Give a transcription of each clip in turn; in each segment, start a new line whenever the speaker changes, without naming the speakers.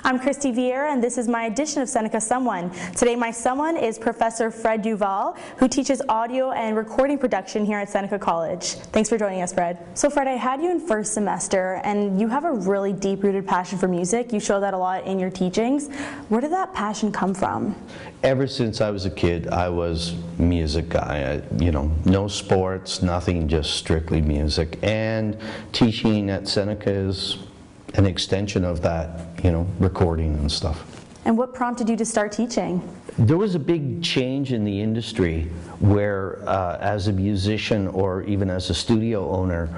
I'm Kristy Vieira, and this is my edition of Seneca Someone. Today my someone is Professor Fred Duval, who teaches audio and recording production here at Seneca College. Thanks for joining us, Fred. So Fred, I had you in first semester, and you have a really deep-rooted passion for music. You show that a lot in your teachings. Where did that passion come from?
Ever since I was a kid, I was a music guy. No sports, nothing, just strictly music. And teaching at Seneca is an extension of that, recording and stuff.
And what prompted you to start teaching?
There was a big change in the industry where, as a musician or even as a studio owner,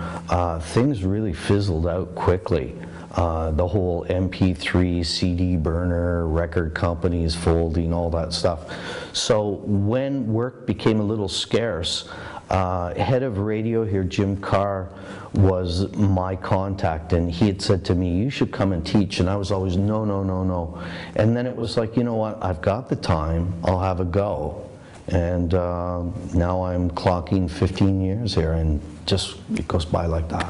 things really fizzled out quickly. The whole MP3, CD burner, record companies folding, all that stuff. So when work became a little scarce, head of radio here, Jim Carr, was my contact, and he had said to me, you should come and teach, and I was always no. And then it was like, you know what, I've got the time, I'll have a go. And now I'm clocking 15 years here, and just it goes by like that.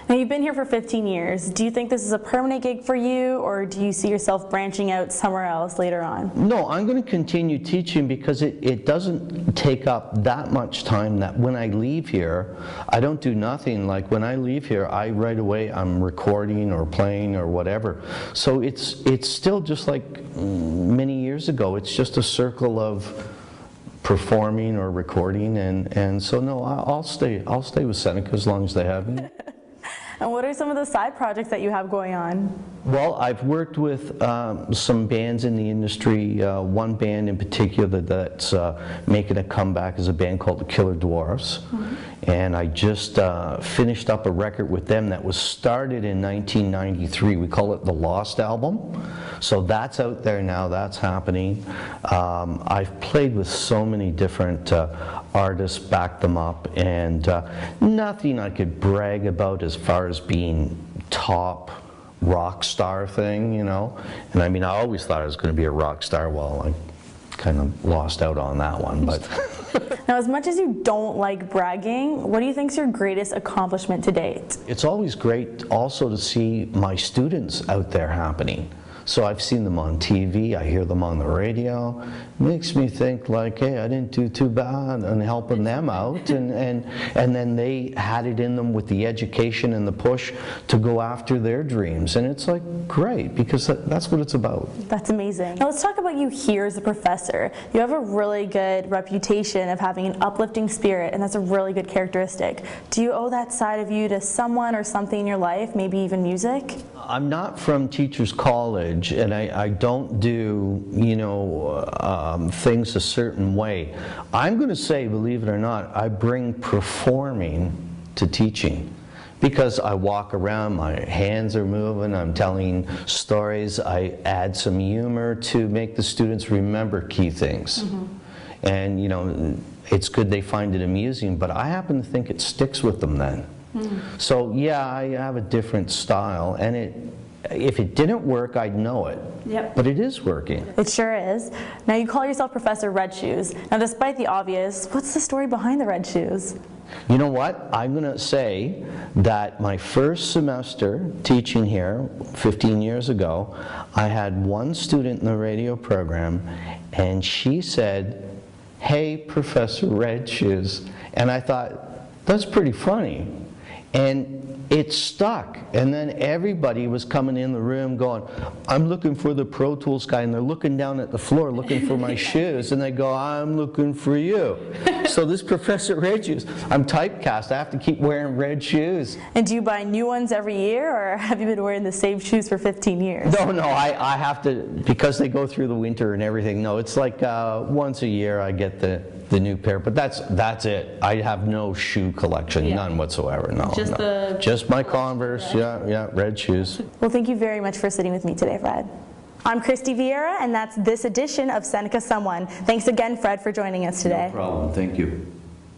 Now you've been here for 15 years. Do you think this is a permanent gig for you, or do you see yourself branching out somewhere else later on?
No, I'm going to continue teaching because it doesn't take up that much time that when I leave here, I don't do nothing. Like when I leave here, right away I'm recording or playing or whatever. So it's still just like many years ago. It's just a circle of performing or recording, and so no, I'll stay with Seneca as long as they have me.
And what are some of the side projects that you have going on?
Well, I've worked with some bands in the industry. One band in particular that's making a comeback is a band called the Killer Dwarfs. And I just finished up a record with them that was started in 1993. We call it the Lost Album. So that's out there now, that's happening. I've played with so many different artists, backed them up, and nothing I could brag about as far as being top rock star thing, And I mean, I always thought I was going to be a rock star. Well, I kind of lost out on that one, but.
Now, as much as you don't like bragging, what do you think is your greatest accomplishment to date?
It's always great also to see my students out there happening. So I've seen them on TV, I hear them on the radio. It makes me think like, hey, I didn't do too bad in helping them out. And then they had it in them with the education and the push to go after their dreams. And it's like, great, because that's what it's about.
That's amazing. Now let's talk about you here as a professor. You have a really good reputation of having an uplifting spirit, and that's a really good characteristic. Do you owe that side of you to someone or something in your life, maybe even music?
I'm not from Teachers College, and I don't do, things a certain way. I'm going to say, believe it or not, I bring performing to teaching. Because I walk around, my hands are moving, I'm telling stories, I add some humor to make the students remember key things. And, it's good they find it amusing, but I happen to think it sticks with them then. So yeah, I have a different style, and if it didn't work, I'd know it. Yep. But it is working.
It sure is. Now you call yourself Professor Red Shoes. Now despite the obvious, what's the story behind the red shoes?
You know what? I'm going to say that my first semester teaching here 15 years ago, I had one student in the radio program, and she said, "Hey, Professor Red Shoes." And I thought, that's pretty funny. And it stuck, and then everybody was coming in the room going, I'm looking for the Pro Tools guy, and they're looking down at the floor looking for my shoes, and they go, I'm looking for you. So this Professor Red Shoes, I'm typecast, I have to keep wearing red shoes.
And do you buy new ones every year, or have you been wearing the same shoes for 15 years?
No, I have to, because they go through the winter and everything. No, it's like once a year I get the new pair, but that's it. I have no shoe collection, none whatsoever. No, just my Converse. Yeah, red shoes.
Well, thank you very much for sitting with me today, Fred. I'm Kristy Vieira, and that's this edition of Seneca Someone. Thanks again, Fred, for joining us today.
No problem. Thank you.